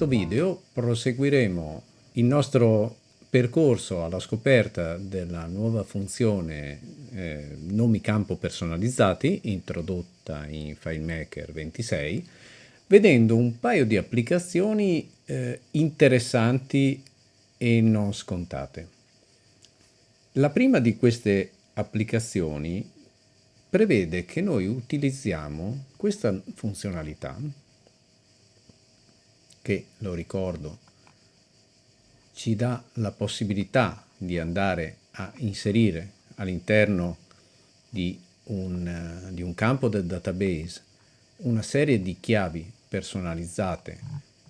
questo video proseguiremo il nostro percorso alla scoperta della nuova funzione nomi campo personalizzati introdotta in FileMaker 26, vedendo un paio di applicazioni interessanti e non scontate. La prima di queste applicazioni prevede che noi utilizziamo questa funzionalità che, lo ricordo, ci dà la possibilità di andare a inserire all'interno di un campo del database una serie di chiavi personalizzate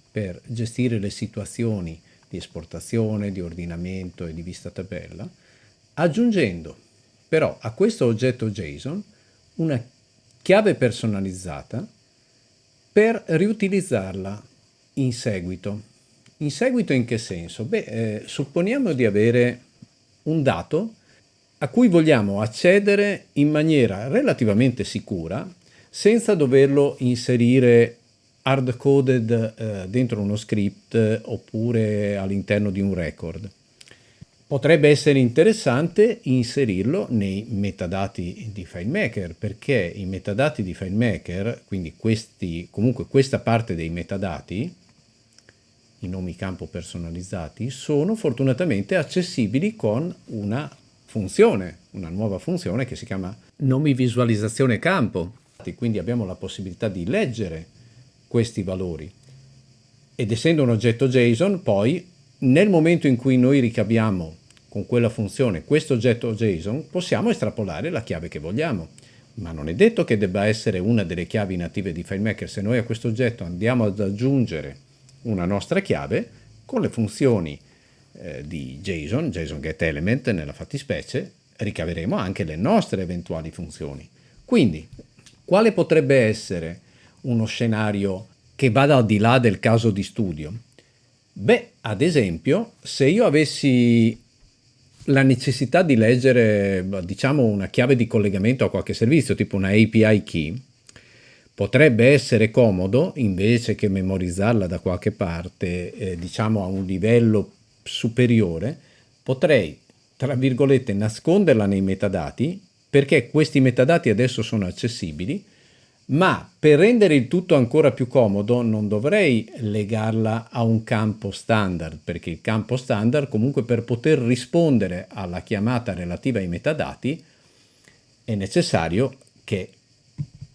per gestire le situazioni di esportazione, di ordinamento e di vista tabella, aggiungendo però a questo oggetto JSON una chiave personalizzata per riutilizzarla in seguito. In seguito in che senso? Supponiamo di avere un dato a cui vogliamo accedere in maniera relativamente sicura senza doverlo inserire hard-coded dentro uno script oppure all'interno di un record. Potrebbe essere interessante inserirlo nei metadati di FileMaker, perché i metadati di FileMaker, quindi comunque questa parte dei metadati, i nomi campo personalizzati, sono fortunatamente accessibili con una nuova funzione che si chiama nomi visualizzazione campo. Quindi abbiamo la possibilità di leggere questi valori ed essendo un oggetto JSON, poi nel momento in cui noi ricaviamo con quella funzione questo oggetto JSON, possiamo estrapolare la chiave che vogliamo, ma non è detto che debba essere una delle chiavi native di FileMaker. Se noi a questo oggetto andiamo ad aggiungere una nostra chiave, con le funzioni di JSON getElement nella fattispecie, ricaveremo anche le nostre eventuali funzioni. Quindi, quale potrebbe essere uno scenario che vada al di là del caso di studio? Ad esempio, se io avessi la necessità di leggere, diciamo, una chiave di collegamento a qualche servizio, tipo una API key, potrebbe essere comodo, invece che memorizzarla da qualche parte, diciamo a un livello superiore, potrei, tra virgolette, nasconderla nei metadati, perché questi metadati adesso sono accessibili, ma per rendere il tutto ancora più comodo non dovrei legarla a un campo standard, perché il campo standard comunque per poter rispondere alla chiamata relativa ai metadati è necessario che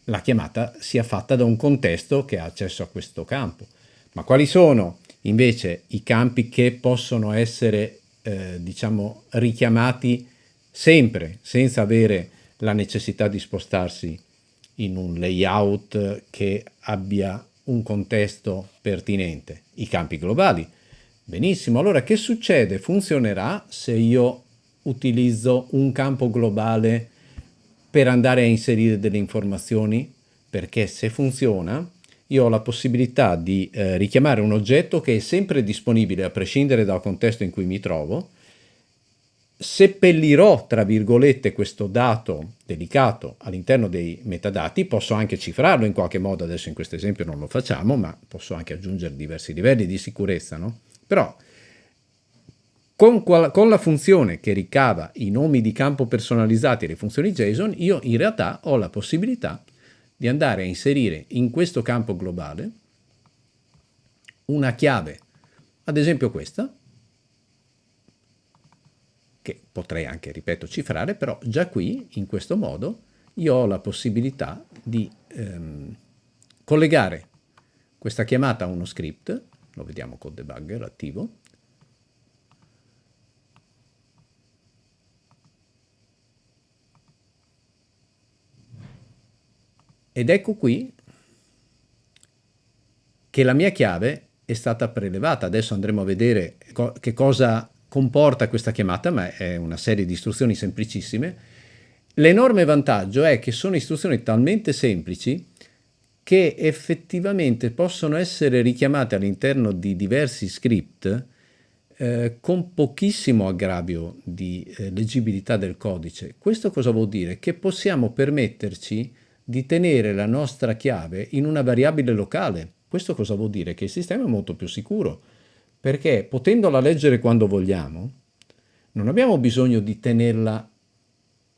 la chiamata sia fatta da un contesto che ha accesso a questo campo. Ma quali sono invece i campi che possono essere diciamo richiamati sempre senza avere la necessità di spostarsi in un layout che abbia un contesto pertinente? I campi globali. Benissimo, allora che succede? Funzionerà se io utilizzo un campo globale per andare a inserire delle informazioni? Perché se funziona, io ho la possibilità di richiamare un oggetto che è sempre disponibile a prescindere dal contesto in cui mi trovo. Seppellirò, tra virgolette, questo dato delicato all'interno dei metadati, posso anche cifrarlo in qualche modo, adesso in questo esempio non lo facciamo, ma posso anche aggiungere diversi livelli di sicurezza, no? Però con la funzione che ricava i nomi di campo personalizzati e le funzioni JSON, io in realtà ho la possibilità di andare a inserire in questo campo globale una chiave, ad esempio questa, che potrei anche, ripeto, cifrare, però già qui, in questo modo, io ho la possibilità di collegare questa chiamata a uno script, lo vediamo col debugger attivo, ed ecco qui che la mia chiave è stata prelevata. Adesso andremo a vedere che cosa comporta questa chiamata, ma è una serie di istruzioni semplicissime. L'enorme vantaggio è che sono istruzioni talmente semplici che effettivamente possono essere richiamate all'interno di diversi script con pochissimo aggravio di leggibilità del codice. Questo cosa vuol dire? Che possiamo permetterci di tenere la nostra chiave in una variabile locale. Questo cosa vuol dire? Che il sistema è molto più sicuro, perché potendola leggere quando vogliamo, non abbiamo bisogno di tenerla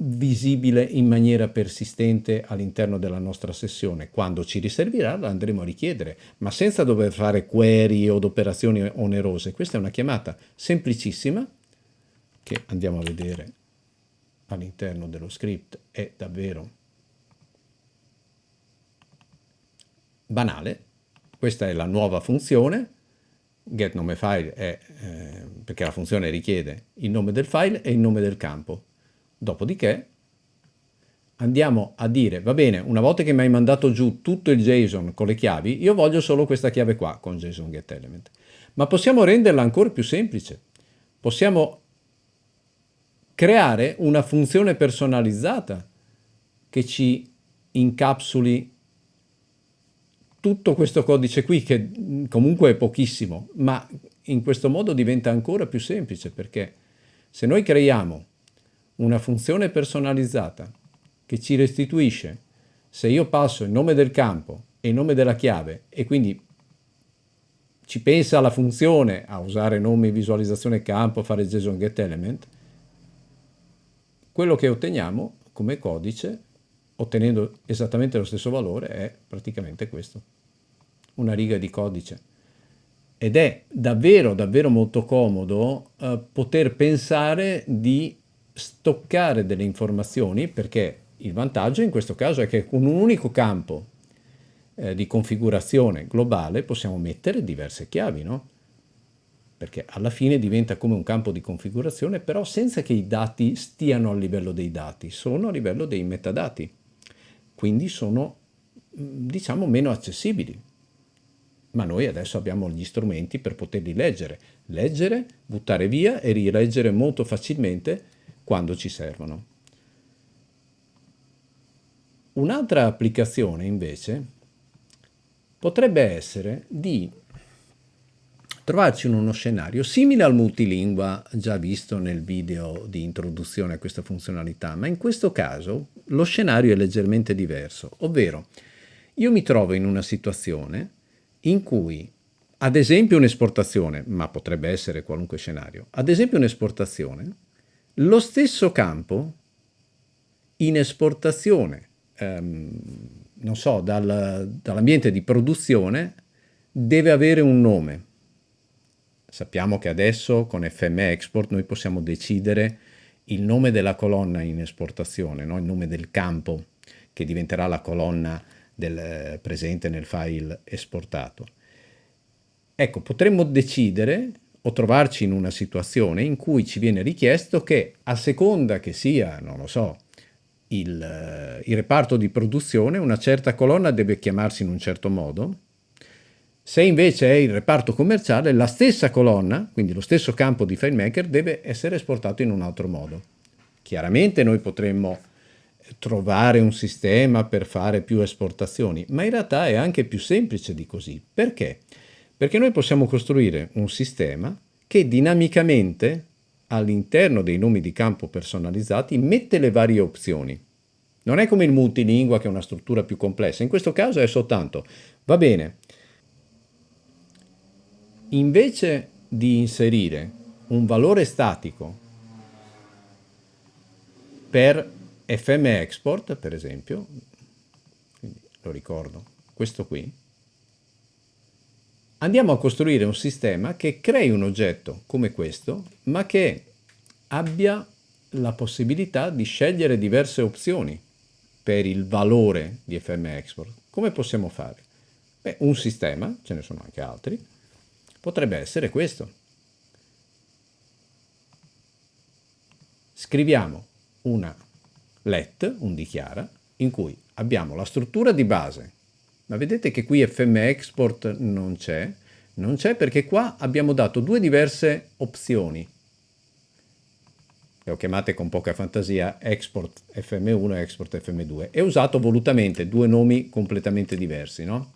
visibile in maniera persistente all'interno della nostra sessione. Quando ci riservirà la andremo a richiedere, ma senza dover fare query o operazioni onerose. Questa è una chiamata semplicissima che andiamo a vedere all'interno dello script. È davvero banale. Questa è la nuova funzione. Get nome file è perché la funzione richiede il nome del file e il nome del campo. Dopodiché andiamo a dire, va bene, una volta che mi hai mandato giù tutto il JSON con le chiavi, io voglio solo questa chiave qua con JSON Get Element. Ma possiamo renderla ancora più semplice. Possiamo creare una funzione personalizzata che ci incapsuli tutto questo codice qui, che comunque è pochissimo, ma in questo modo diventa ancora più semplice, perché se noi creiamo una funzione personalizzata che ci restituisce, se io passo il nome del campo e il nome della chiave, e quindi ci pensa la funzione a usare nomi, visualizzazione campo, fare JSON Get Element, quello che otteniamo come codice, ottenendo esattamente lo stesso valore, è praticamente questo, una riga di codice. Ed è davvero davvero molto comodo poter pensare di stoccare delle informazioni, perché il vantaggio in questo caso è che con un unico campo di configurazione globale possiamo mettere diverse chiavi, no? Perché alla fine diventa come un campo di configurazione, però senza che i dati stiano a livello dei dati, sono a livello dei metadati, quindi sono, diciamo, meno accessibili. Ma noi adesso abbiamo gli strumenti per poterli leggere, buttare via e rileggere molto facilmente quando ci servono. Un'altra applicazione invece potrebbe essere di trovarci in uno scenario simile al multilingua già visto nel video di introduzione a questa funzionalità, ma in questo caso lo scenario è leggermente diverso, ovvero io mi trovo in una situazione in cui, ad esempio un'esportazione, ma potrebbe essere qualunque scenario, ad esempio un'esportazione, lo stesso campo in esportazione, non so, dall'ambiente di produzione deve avere un nome. Sappiamo che adesso con FM Export noi possiamo decidere il nome della colonna in esportazione, no? Il nome del campo che diventerà la colonna presente nel file esportato. Ecco, potremmo decidere o trovarci in una situazione in cui ci viene richiesto che, a seconda che sia, non lo so, il reparto di produzione, una certa colonna deve chiamarsi in un certo modo. Se invece è il reparto commerciale, la stessa colonna, quindi lo stesso campo di FileMaker, deve essere esportato in un altro modo. Chiaramente noi potremmo trovare un sistema per fare più esportazioni, ma in realtà è anche più semplice di così. Perché? Perché noi possiamo costruire un sistema che dinamicamente all'interno dei nomi di campo personalizzati mette le varie opzioni. Non è come il multilingua che è una struttura più complessa, in questo caso è soltanto, va bene, invece di inserire un valore statico per FM Export, per esempio, quindi lo ricordo, questo qui, andiamo a costruire un sistema che crei un oggetto come questo, ma che abbia la possibilità di scegliere diverse opzioni per il valore di FM Export. Come possiamo fare? Beh, un sistema, ce ne sono anche altri, potrebbe essere questo. Scriviamo una let, un dichiara, in cui abbiamo la struttura di base, ma vedete che qui FM Export non c'è perché qua abbiamo dato due diverse opzioni. Le ho chiamate con poca fantasia Export FM1 e Export FM2 e ho usato volutamente due nomi completamente diversi, no?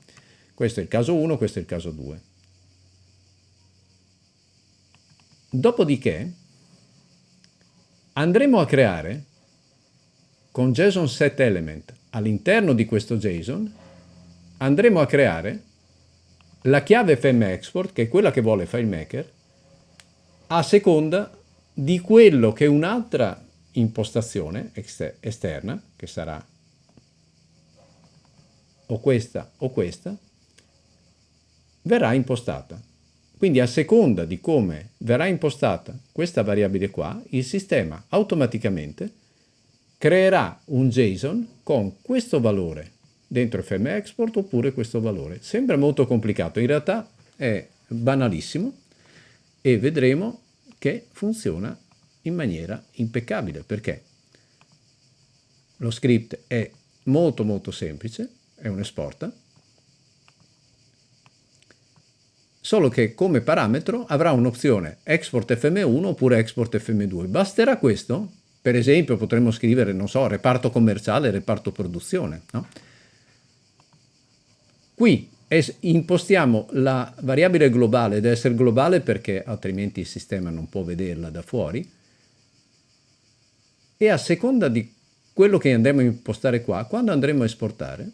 Questo è il caso 1, questo è il caso 2. Dopodiché andremo a creare con JSON set element all'interno di questo JSON, andremo a creare la chiave FMExport, che è quella che vuole FileMaker, a seconda di quello che un'altra impostazione esterna, che sarà o questa, verrà impostata. Quindi a seconda di come verrà impostata questa variabile qua, il sistema automaticamente creerà un JSON con questo valore dentro FMExport oppure questo valore. Sembra molto complicato, in realtà è banalissimo e vedremo che funziona in maniera impeccabile, perché lo script è molto molto semplice, è un esporta, solo che come parametro avrà un'opzione export FM1 oppure export FM2. Basterà questo? Per esempio potremmo scrivere, non so, reparto commerciale, reparto produzione, no? Qui impostiamo la variabile globale, deve essere globale perché altrimenti il sistema non può vederla da fuori, e a seconda di quello che andremo a impostare qua, quando andremo a esportare,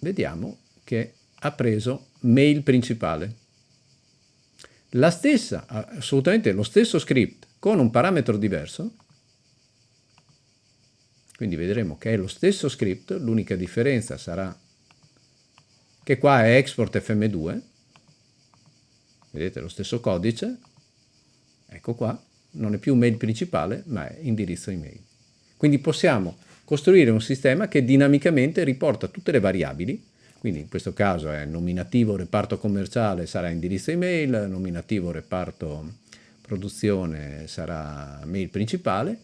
vediamo che ha preso mail principale. La stessa, assolutamente lo stesso script con un parametro diverso, quindi vedremo che è lo stesso script, l'unica differenza sarà che qua è export FM2, vedete lo stesso codice, ecco qua, non è più mail principale ma è indirizzo email. Quindi possiamo costruire un sistema che dinamicamente riporta tutte le variabili, quindi in questo caso è nominativo reparto commerciale sarà indirizzo email, nominativo reparto produzione sarà mail principale,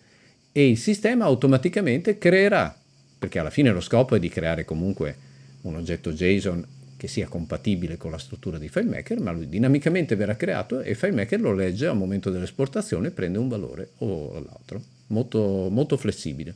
e il sistema automaticamente creerà, perché alla fine lo scopo è di creare comunque un oggetto JSON che sia compatibile con la struttura di FileMaker, ma lui dinamicamente verrà creato e FileMaker lo legge al momento dell'esportazione e prende un valore o l'altro. Molto, molto flessibile.